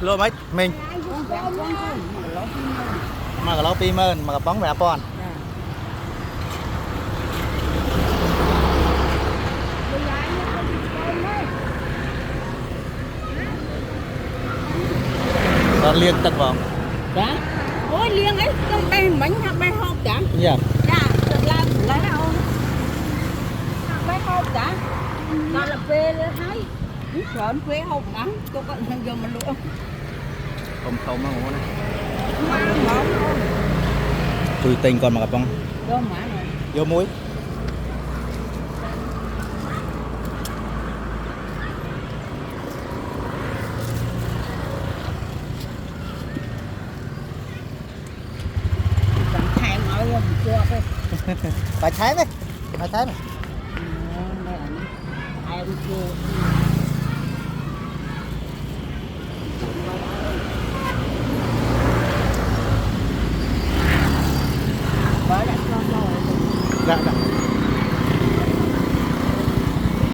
lô mấy mình mà cái lô pi mơn mà cái bóng về pon còn liên tật vào dạ ôi liên ấy trong đây bánh hoặc bay hộp cả dạ dạ được làm lấy đâu bay hộp cả đó là về thấy sợ về hộp nắng tôi có thằng giờ mình luôn không không nó ngủ này mà chui tinh còn mà cái bóng vô mà rồi vô muối thèm ở rồi chưa phải phải thái đấy phải thái này thèm chưa bởi đặt con rồi dạ dạ